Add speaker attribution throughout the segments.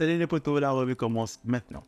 Speaker 1: Salut les potos, la revue commence maintenant.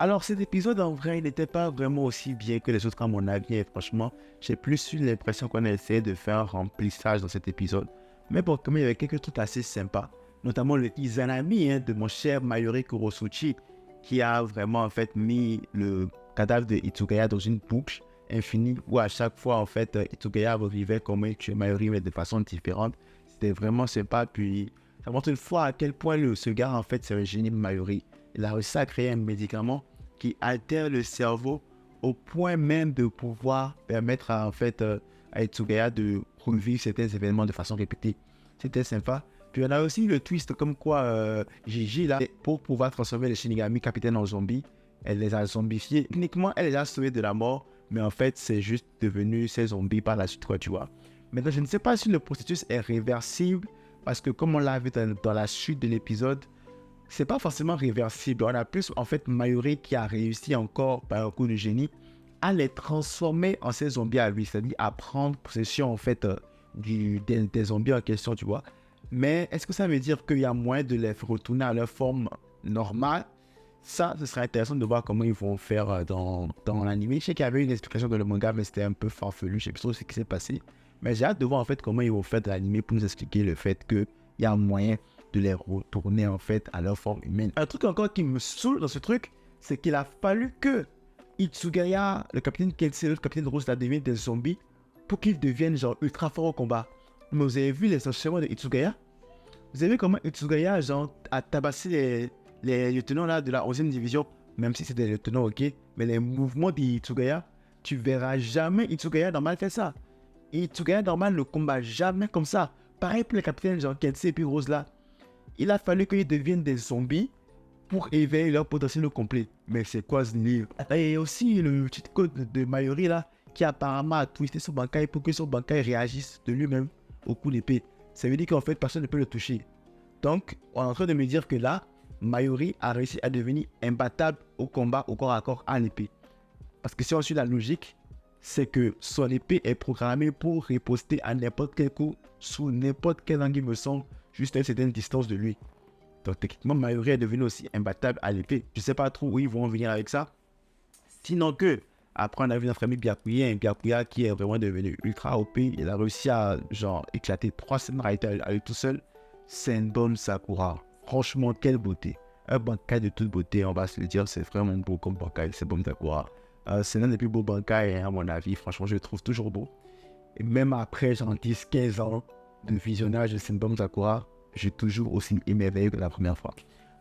Speaker 1: Alors cet épisode en vrai, il n'était pas vraiment aussi bien que les autres à mon avis et franchement, j'ai plus eu l'impression qu'on a essayé de faire un remplissage dans cet épisode. Mais bon, comme il y avait quelques trucs assez sympas, notamment le Izanami de mon cher Mayuri Kurosuchi, qui a vraiment en fait mis le cadavre de Itsugaya dans une boucle infinie où à chaque fois en fait Itsugaya revivait comme tuer Mayuri mais de façon différente. C'était vraiment sympa, puis ça montre une fois à quel point ce gars en fait c'est un génie Mayuri. Il a réussi à créer un médicament qui altère le cerveau au point même de pouvoir permettre à, en fait, à Itsugaya de revivre certains événements de façon répétée. C'était sympa. Puis on a aussi le twist comme quoi Gigi, là, pour pouvoir transformer les Shinigami capitaines en zombies, elle les a zombifiés. Techniquement, elle les a sauvés de la mort, mais en fait, c'est juste devenu ces zombies par la suite, quoi, tu vois. Maintenant, je ne sais pas si le processus est réversible, parce que comme on l'a vu dans la suite de l'épisode, c'est pas forcément réversible. On a plus en fait Mayuri qui a réussi encore par un coup de génie à les transformer en ces zombies à lui, c'est-à-dire à prendre possession en fait des zombies en question, tu vois. Mais est-ce que ça veut dire qu'il y a moyen de les retourner à leur forme normale? Ça, ce serait intéressant de voir comment ils vont faire dans l'anime. Je sais qu'il y avait une explication dans le manga, mais c'était un peu farfelu. Je sais plus trop ce qui s'est passé. Mais j'ai hâte de voir en fait comment ils vont faire dans l'anime pour nous expliquer le fait qu'il y a moyen de les retourner en fait à leur forme humaine. Un truc encore qui me saoule dans ce truc, c'est qu'il a fallu que Itsugaya, le capitaine Kensei, le capitaine Rose, la devienne des zombies pour qu'ils deviennent genre ultra forts au combat. Mais vous avez vu les enchaînements de Itsugaya? Vous avez vu comment Itsugaya genre, a tabassé les lieutenants là, de la 11e division, même si c'est des lieutenants, ok, mais les mouvements d'Itsugaya, tu verras jamais Itsugaya normal faire ça. Itsugaya normal ne combat jamais comme ça. Pareil pour les capitaines genre Kensei et puis Rose là. Il a fallu qu'ils deviennent des zombies pour éveiller leur potentiel au complet. Mais c'est quoi ce livre? Et aussi le petit code de Mayuri là, qui apparemment a twisté son Bankai pour que son Bankai réagisse de lui-même au coup d'épée. Ça veut dire qu'en fait, personne ne peut le toucher. Donc, on est en train de me dire que là, Mayuri a réussi à devenir imbattable au combat au corps à corps à l'épée. Parce que si on suit la logique, c'est que son épée est programmée pour riposter à n'importe quel coup, sous n'importe quel angle, il me semble, juste à une certaine distance de lui. Donc techniquement, Mayuri est devenu aussi imbattable à l'épée. Je ne sais pas trop où ils vont en venir avec ça. Sinon que, après on a vu notre ami Byakuya, un Byakuya qui est vraiment devenu ultra OP. Il a réussi à genre éclater 3 Senraita à lui tout seul. Senbon Sakura. Franchement, quelle beauté. Un Bankai de toute beauté, on va se le dire, c'est vraiment beau comme Bankai, Senbon Sakura. C'est l'un des plus beaux Bankai, à mon avis. Franchement, je le trouve toujours beau. Et même après genre 10-15 ans de visionnage de Senbon Sakura, je suis toujours aussi émerveillé que la première fois.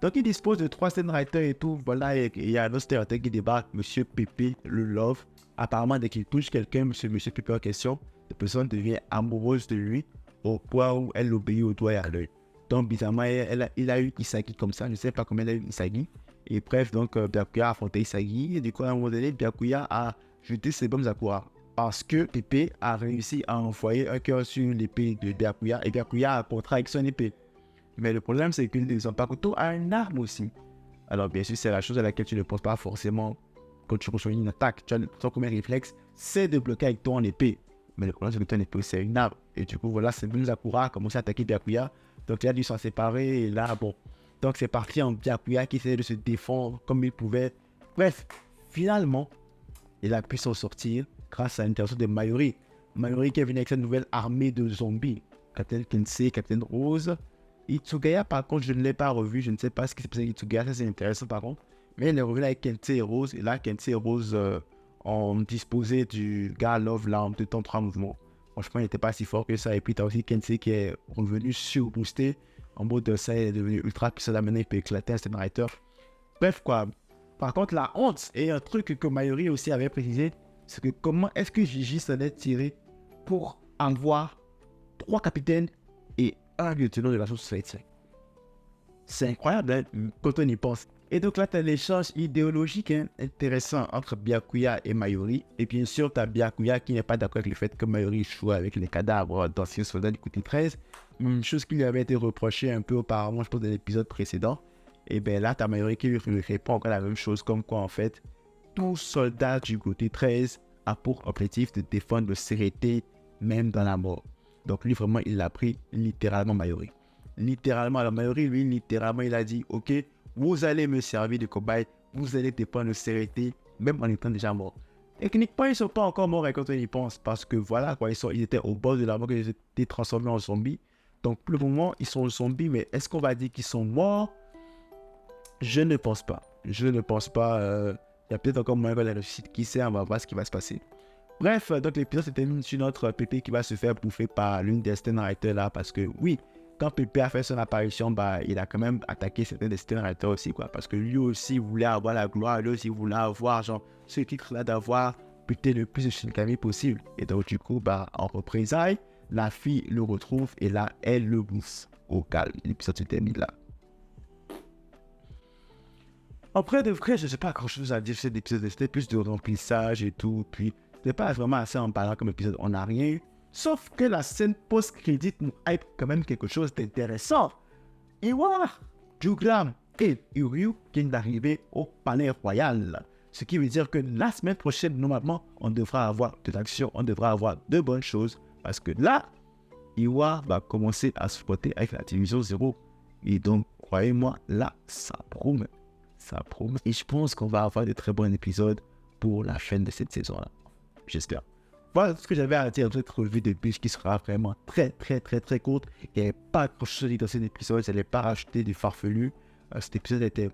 Speaker 1: Donc il dispose de 3 scénaristes et tout. Voilà, et il y a un autre scénariste qui débarque, Monsieur Pépé, le love. Apparemment, dès qu'il touche quelqu'un, Monsieur Pépé en question, la personne devient amoureuse de lui au point où elle l'obéit au doigt et à l'œil. Donc bizarrement, il a eu Isagi comme ça. Je ne sais pas combien il a eu Isagi. Et bref, donc Byakuya a affronté Isagi. Et du coup, à un moment donné, Byakuya a jeté ses bombes Sakura. Parce que Pépé a réussi à envoyer un cœur sur l'épée de Byakuya. Et Byakuya a contrat avec son épée. Mais le problème, c'est que les Zanpakuto a une arme aussi. Alors, bien sûr, c'est la chose à laquelle tu ne penses pas forcément quand tu reçois une attaque. Ton premier réflexe, c'est de bloquer avec ton épée. Mais le problème, c'est que ton épée, c'est une arme. Et du coup, voilà, c'est Sakura a commencé à attaquer Byakuya. Donc, il a dû s'en séparer. Et là, bon. Donc, c'est parti en Byakuya qui essayait de se défendre comme il pouvait. Bref, finalement, il a pu s'en sortir grâce à l'intervention de Mayuri. Mayuri qui est venu avec cette nouvelle armée de zombies. Captain Kensei, Captain Rose. Itsugaya, par contre, je ne l'ai pas revu. Je ne sais pas ce qui s'est passé avec Itsugaya. Ça, c'est intéressant, par contre. Mais il est revenu avec Kensei et Rose. Et là, Kensei et Rose ont disposé du gars Love là en deux temps 3 mouvements. Franchement, il n'était pas si fort que ça. Et puis, tu as aussi Kensei qui est revenu surboosté. En mode de ça, il est devenu ultra puissant. Là, maintenant, il peut éclater un scénarateur. Bref, quoi. Par contre, la honte et un truc que Mayuri aussi avait précisé, c'est que comment est-ce que Gigi s'en est tiré pour avoir 3 capitaines et un lieutenant de la Society. C'est incroyable hein, quand on y pense. Et donc là, tu as l'échange idéologique intéressant entre Byakuya et Mayuri. Et bien sûr, tu as Byakuya qui n'est pas d'accord avec le fait que Mayuri joue avec les cadavres d'anciens soldats du côté 13. Même chose qui lui avait été reprochée un peu auparavant, je pense, dans l'épisode précédent. Et bien là, tu as Mayuri qui lui répond encore la même chose, comme quoi en fait, tout soldat du côté 13 a pour objectif de défendre le Sérété, même dans la mort. Donc lui, vraiment, il l'a pris littéralement Mayuri. littéralement, alors Mallory, lui, littéralement, il a dit, ok, vous allez me servir de cobaye, vous allez dépendre de sérénité, même en étant déjà mort. Techniquement, ils ne sont pas encore morts quand on y pense, parce que voilà, quoi, ils étaient au bord de la mort, ils étaient transformés en zombies. Donc, pour le moment, ils sont zombies, mais est-ce qu'on va dire qu'ils sont morts? Je ne pense pas. Je ne pense pas. Il y a peut-être encore moyen qu'on ait le site. Qui sait, on va voir ce qui va se passer. Bref, donc l'épisode se termine sur notre Pépé qui va se faire bouffer par l'une des scénaristes là. Parce que oui, quand Pépé a fait son apparition, bah, il a quand même attaqué certains des scénaristes aussi, quoi. Parce que lui aussi voulait avoir la gloire. Lui aussi voulait avoir, genre, ce titre-là d'avoir buté le plus de Shinigami possible. Et donc, du coup, bah, en représailles, la fille le retrouve et là, elle le bouffe au calme. L'épisode se termine là. Après, de vrai, je ne sais pas grand chose à dire sur cet épisode. C'était plus de remplissage et tout. Puis, c'était pas vraiment assez emballant comme épisode. On n'a rien eu. Sauf que la scène post-crédit nous hype quand même quelque chose d'intéressant. Iwa, Juglam et Uryu viennent d'arriver au palais royal. Ce qui veut dire que la semaine prochaine, normalement, on devra avoir de l'action. On devra avoir de bonnes choses. Parce que là, Iwa va commencer à se frotter avec la division 0. Et donc, croyez-moi, là, ça promet. Ça promet. Et je pense qu'on va avoir de très bons épisodes pour la fin de cette saison-là. J'espère. Voilà ce que j'avais à dire de cette revue de bûche qui sera vraiment très courte. Il n'y avait pas grand-chose dans cet épisode. Je n'allais pas rajouter du farfelu. Cet épisode était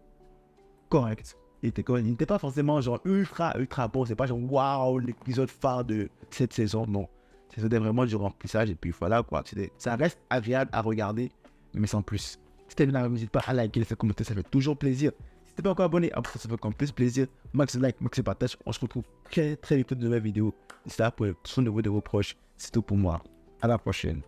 Speaker 1: correct. Il n'était pas forcément genre ultra bon. C'est pas genre waouh, l'épisode phare de cette saison. Non. C'était vraiment du remplissage. Et puis voilà quoi. Ça reste agréable à regarder, mais sans plus. Si t'as aimé la vidéo, n'hésite pas à liker, laisser un commentaire. Ça fait toujours plaisir. Si t'es pas encore abonné, après ça fait encore plus plaisir. Max like, max partage. On se retrouve très vite pour de nouvelles vidéos. C'est ça pour le son de vos proches. C'est tout pour moi. À la prochaine.